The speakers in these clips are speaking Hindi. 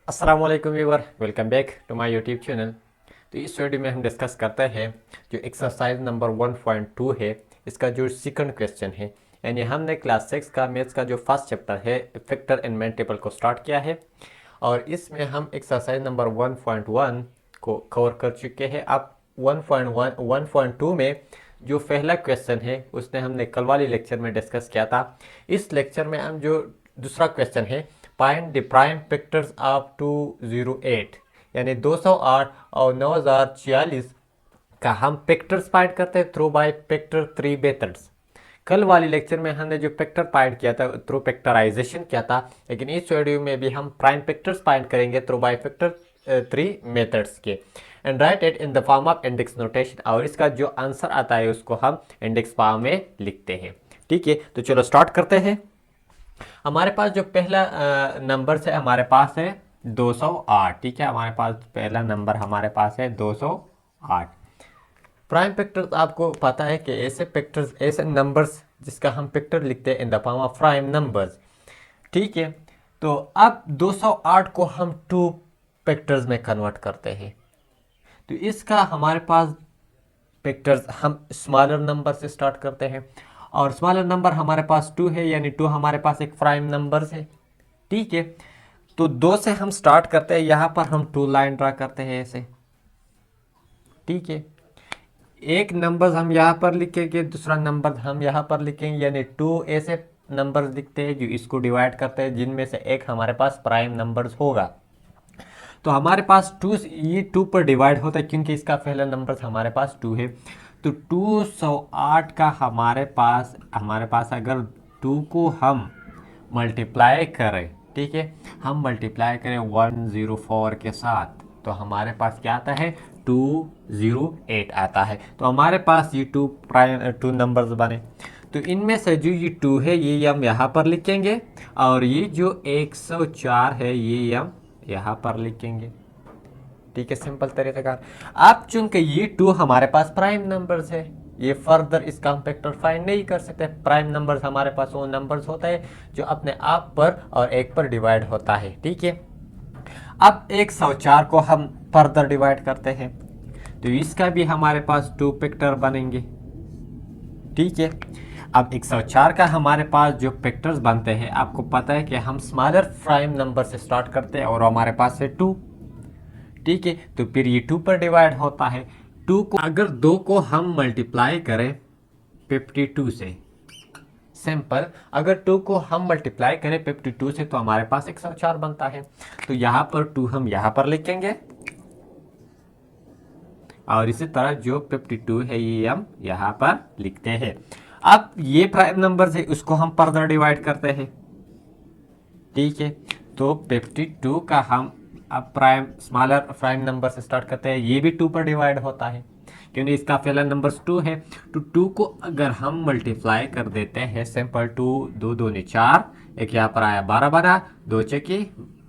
अस्सलाम वालेकुम viewer, welcome back to my YouTube channel. तो इस वीडियो में हम डिस्कस करते हैं जो एक्सरसाइज नंबर 1.2 है, इसका जो सेकंड क्वेश्चन है। यानी हमने क्लास 6 का मैथ्स का जो फर्स्ट चैप्टर है फैक्टर एंड मेन टेबल को स्टार्ट किया है और इसमें हम एक्सरसाइज नंबर 1.1 को कवर कर चुके हैं। अब 1.2 में जो पहला क्वेश्चन है उसने हमने कल वाले लेक्चर में डिस्कस किया था। इस लेक्चर में हम जो दूसरा क्वेश्चन है, find the prime factors of 208 यानी 208 और 9046 का हम फैक्टर्स फाइंड करते हैं थ्रू बाय फैक्टर 3 मेथड्स। कल वाले लेक्चर में हमने जो फैक्टर फाइंड किया था थ्रू फैक्टराइजेशन किया था, लेकिन इस वीडियो में भी हम प्राइम फैक्टर्स फाइंड करेंगे थ्रू बाय फैक्टर 3 मेथड्स के and right it in the form of index notation. और इसका जो आंसर आता है उसको हम इंडेक्स फॉर्म में लिखते हैं। ठीक है, तो चलो स्टार्ट करते हैं। हमारे पास जो पहला नंबर है हमारे पास है 208। ठीक है, हमारे पास पहला नंबर हमारे पास है 208। प्राइम फैक्टर्स आपको पता है कि ऐसे फैक्टर्स, ऐसे नंबर्स जिसका हम फैक्टर लिखते हैं in the form of prime numbers. ठीक है, तो अब 208 को हम टू फैक्टर्स में कन्वर्ट करते हैं। तो इसका हमारे पास फैक्टर्स हम स्मॉलर नंबर से स्टार्ट करते हैं और स्मॉलर नंबर हमारे पास 2 है, यानी 2 हमारे पास एक प्राइम नंबर है। ठीक है, तो 2 से हम स्टार्ट करते हैं, यहाँ पर हम 2 लाइन ड्रा करते हैं ऐसे। ठीक है, एक नंबर हम यहाँ पर लिखेंगे, दूसरा नंबर हम यहाँ पर लिखेंगे, यानी 2 ऐसे नंबर दिखते हैं जो इसको डिवाइड करते हैं, जिनमें से एक हमारे पास प्राइम नंबर्स होगा। तो हमारे पास 2, ये 2 पर डिवाइड होता है क्योंकि इसका पहला नंबर हमारे पास 2 है। तो 208 का हमारे पास अगर 2 को हम मल्टीप्लाई करें, ठीक है, हम मल्टीप्लाई करें 104 के साथ, तो हमारे पास क्या आता है 208 आता है। तो हमारे पास ये 2 नंबर्स बने। तो इनमें से जो ये 2 है ये हम यहाँ पर लिखेंगे और ये जो 104 है ये हम यहाँ पर लिखेंगे। ठीक है, सिंपल तरीका। आप चूंकि ये 2 हमारे पास प्राइम नंबर्स है, ये फर्दर इसका हम फैक्टर फाइंड नहीं कर सकते। प्राइम नंबर्स हमारे पास वो नंबर्स होता है जो अपने आप पर और एक पर डिवाइड होता है। ठीक है, अब 104 को हम फर्दर डिवाइड करते हैं तो इसका भी हमारे पास 2 फैक्टर बनेंगे। ठीक है, अब 104 का हमारे पास जो फैक्टर्स बनते हैं, आपको पता है कि हम स्मॉलर प्राइम नंबर से स्टार्ट करते हैं और हमारे पास है 2। ठीक है, तो फिर ये 2 पर डिवाइड होता है। 2 को अगर 2 को हम मल्टीप्लाई करें 52 से, सिंपल, अगर 2 को हम मल्टीप्लाई करें 52 से तो हमारे पास 104 बनता है। तो यहाँ पर 2 हम यहाँ पर लिखेंगे और इसी तरह जो 52 है ये हम यहाँ पर लिखते हैं। अब ये प्राइम नंबर है उसको हम फर्दर डिवाइड करते हैं। ठीक है, तो 52 का हम अब स्मॉलर प्राइम नंबर से स्टार्ट करते हैं, ये भी 2 पर डिवाइड होता है क्योंकि इसका पहला नंबर 2 है। तो 2 को अगर हम मल्टीप्लाई कर देते हैं, सिंपल 2 2 दूनी 4, एक यहाँ पर आया 12 बना, 2 चौके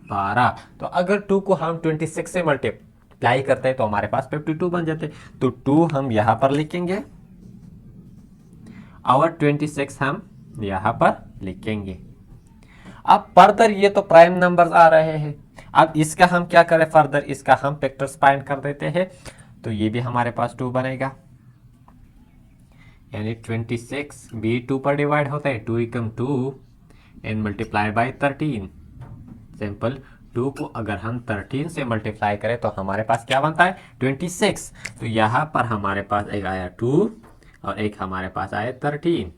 12। तो अगर 2 को हम 26 से मल्टीप्लाई करते हैं तो हमारे पास 52 बन जाते हैं। तो 2 हम यहाँ पर लिखेंगे और 26 हम यहाँ पर लिखेंगे। अब फर्दर ये तो प्राइम नंबर्स आ रहे हैं, अब इसका हम क्या करें, फर्दर इसका हम फैक्टर्स फाइंड कर देते हैं। तो ये भी हमारे पास 2 बनेगा, यानी 26 भी 2 पर डिवाइड होता है, 2 एकम 2 एंड मल्टीप्लाई बाय 13। सिंपल, 2 को अगर हम 13 से मल्टीप्लाई करें तो हमारे पास क्या बनता है 26। तो यहाँ पर हमारे पास एक आया 2 और एक हमारे पास आया 13।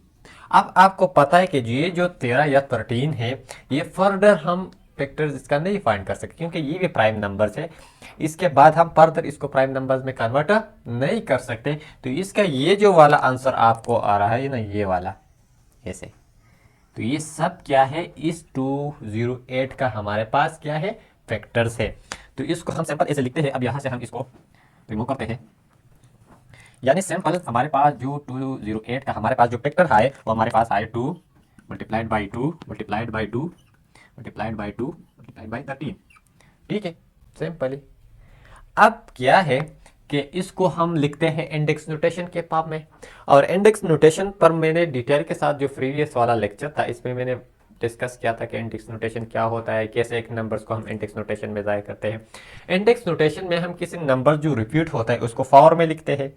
अब आपको पता है कि ये जो 13 या 13 है ये फर्दर हम फैक्टर्स इसका नहीं फाइंड कर सकते क्योंकि ये भी प्राइम नंबर्स है। इसके बाद हम फर्दर इसको प्राइम नंबर्स में कन्वर्ट नहीं कर सकते। तो इसका ये जो वाला आंसर आपको आ रहा है ना, ये वाला ऐसे, तो ये सब क्या है, इस 208 का हमारे पास क्या है फैक्टर्स है। तो इसको हम सिंपल ऐसे लिखते हैं। अब यहाँ से हम इसको रिमूव करते हैं, यानी सिंपल हमारे पास जो 208 का हमारे पास जो फैक्टर है वो हमारे पास आए 2 multiplied by 2 multiplied by 2 multiplied by 2 multiplied by 13। ठीक है, सिंपली। अब क्या है कि इसको हम लिखते हैं इंडेक्स नोटेशन के फॉर्म में, और इंडेक्स नोटेशन पर मैंने डिटेल के साथ जो प्रीवियस वाला लेक्चर था इसमें मैंने डिस्कस किया था कि इंडेक्स नोटेशन क्या होता है, कैसे एक नंबर्स को हम इंडेक्स नोटेशन में ज़ाहिर करते हैं। इंडेक्स नोटेशन में हम किसी नंबर जो रिपीट होता है उसको फॉर में लिखते हैं।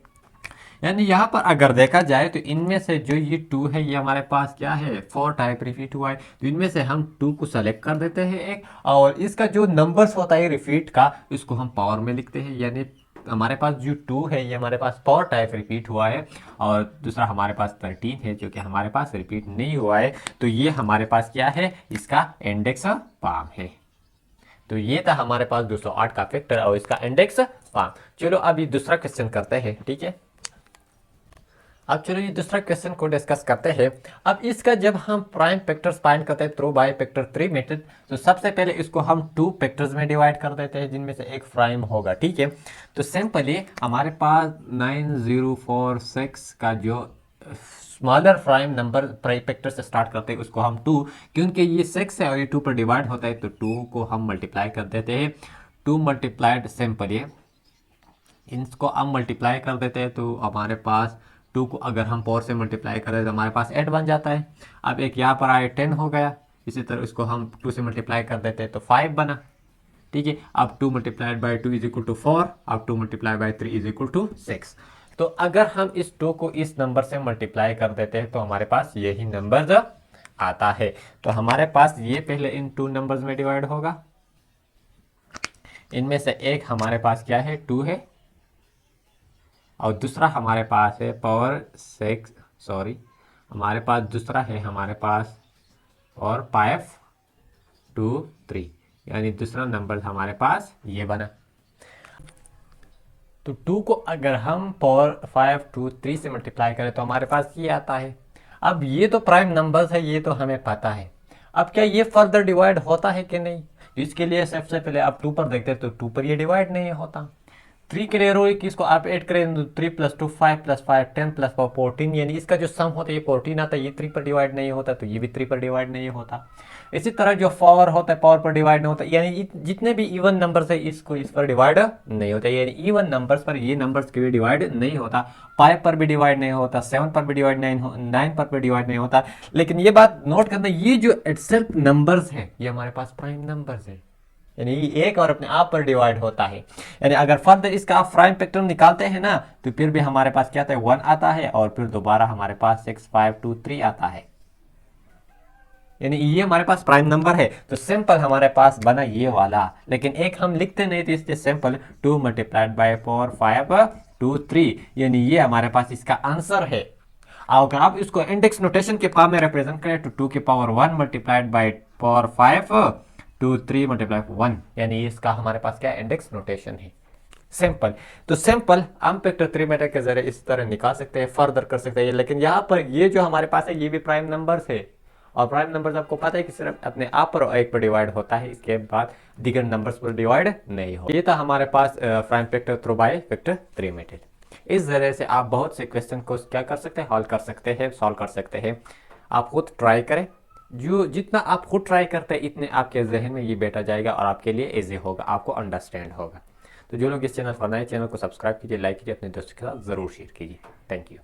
यानी यहाँ पर अगर देखा जाए तो इनमें से जो ये 2 है ये हमारे पास क्या है, 4 टाइप रिपीट हुआ है, तो इनमें से हम 2 को सेलेक्ट कर देते हैं एक, और इसका जो नंबर्स होता है रिपीट का इसको हम पावर में लिखते हैं। यानी हमारे पास जो 2 है ये हमारे पास 4 टाइप रिपीट हुआ है, और दूसरा हमारे पास 13 है जो कि हमारे पास रिपीट नहीं हुआ है, तो ये हमारे पास क्या है, इसका इंडेक्स पाम है। तो ये था हमारे पास 208 का फैक्टर और इसका इंडेक्स पाम। चलो अब ये दूसरा क्वेश्चन करते हैं, ठीक है। अब चलो ये दूसरा क्वेश्चन को डिस्कस करते हैं। अब इसका जब हम प्राइम फैक्टर्स फाइंड करते हैं थ्रू बाय फैक्टर 3 मेथड, तो सबसे पहले इसको हम 2 फैक्टर्स में डिवाइड कर देते हैं जिनमें से एक प्राइम होगा, ठीक है। तो सिंपली हमारे पास 9046 का जो smaller prime number prime factor से स्टार्ट करते हैं उसको हम 2, क्योंकि ये 6 है और ये 2 पर डिवाइड होता है तो 2 को हम मल्टीप्लाई कर देते हैं। 2 मल्टीप्लाइड सिंपली इसको हम मल्टीप्लाई कर देते हैं तो हमारे पास 2 को अगर हम 4 से मल्टीप्लाई करें तो हमारे पास 8 बन जाता है। अब एक यहाँ पर आए 10 हो गया, इसी तरह इसको हम 2 से मल्टीप्लाई कर देते हैं तो 5 बना, ठीक है। अब 2 multiplied by 2 is equal to 4, अब 2 multiply by 3 is equal to 6। तो अगर हम इस 2 को इस नंबर से मल्टीप्लाई कर देते हैं तो हमारे पास यही नंबर आता है। तो हमारे पास ये पहले इन 2 नंबर्स में डिवाइड होगा, इनमें से एक हमारे पास क्या है, 2 है, और दूसरा हमारे पास है पावर 6, सॉरी हमारे पास दूसरा है हमारे पास और 5 2 3, यानी दूसरा नंबर हमारे पास ये बना। तो 2 को अगर हम पावर 5 2 3 से मल्टीप्लाई करें तो हमारे पास ये आता है। अब ये तो प्राइम नंबर्स है, ये तो हमें पता है। अब क्या ये फर्दर डिवाइड होता है कि नहीं, इसके लिए सबसे पहले आप 2 पर देखते हैं तो 2 पर ये डिवाइड नहीं होता। 3 क्लियर हो कि इसको आप ऐड करें तो 3 + 2 5 + 5 10 + 4 14, यानी इसका जो सम होता है ये 14 आता है, ये 3 पर डिवाइड नहीं होता तो ये भी 3 पर डिवाइड नहीं होता। इसी तरह जो पावर होता है पावर पर डिवाइड नहीं होता, यानी जितने भी इवन नंबर्स है इसको इस पर डिवाइड नहीं होता, यानी इवन नंबर्स पर ये नंबर्स के भी डिवाइड नहीं होता। 5 पर भी डिवाइड नहीं होता, 7 पर भी डिवाइड नहीं, 9 पर भी डिवाइड नहीं होता। लेकिन ये बात नोट करना, ये जो इटसेल्फ नंबर्स है ये हमारे पास प्राइम नंबर्स है, यानी एक और अपने आप पर डिवाइड होता है। यानी अगर फर्दर इसका आप प्राइम फैक्टर निकालते हैं ना तो फिर भी हमारे पास क्या आता है, 1 आता है, और फिर दोबारा हमारे पास 6 5 2 3 आता है, यानी ये हमारे पास प्राइम नंबर है। तो सिंपल हमारे पास बना ये वाला, लेकिन एक हम लिखते नहीं थे इसलिए सिंपल 2 मल्टीप्लाइड बाय 4 5 2 3, यानी ये हमारे पास इसका आंसर है। अगर आप इसको इंडेक्स नोटेशन के फॉर्म में रिप्रेजेंट करें तो 2 की पावर 1 मल्टीप्लाइड बाय 4 5 2 3 मल्टीप्लाई 1, यानी इसका हमारे पास क्या इंडेक्स नोटेशन है, सिंपल। तो सिंपल हम फैक्टर 3 मेथड के जरिए इस तरह निकाल सकते हैं, फर्दर कर सकते हैं। लेकिन यहाँ पर ये जो हमारे पास है ये भी प्राइम नंबर्स है, और प्राइम नंबर्स आपको पता है कि सिर्फ अपने आप पर एक पर डिवाइड होता है, इसके बाद दीगर नंबर्स पर डिवाइड नहीं हो। ये था हमारे पास prime factor through by factor 3 method. इस जरिए से आप बहुत से क्वेश्चन को क्या कर सकते हैं, हल कर सकते हैं, सॉल्व कर सकते हैं। आप खुद ट्राई करें, जो जितना आप खुद ट्राई करते हैं इतने आपके जहन में ये बैठा जाएगा और आपके लिए इजी होगा, आपको अंडरस्टैंड होगा। तो जो लोग इस चैनल पर नए, चैनल को सब्सक्राइब कीजिए, लाइक कीजिए, अपने दोस्तों के साथ ज़रूर शेयर कीजिए। Thank you.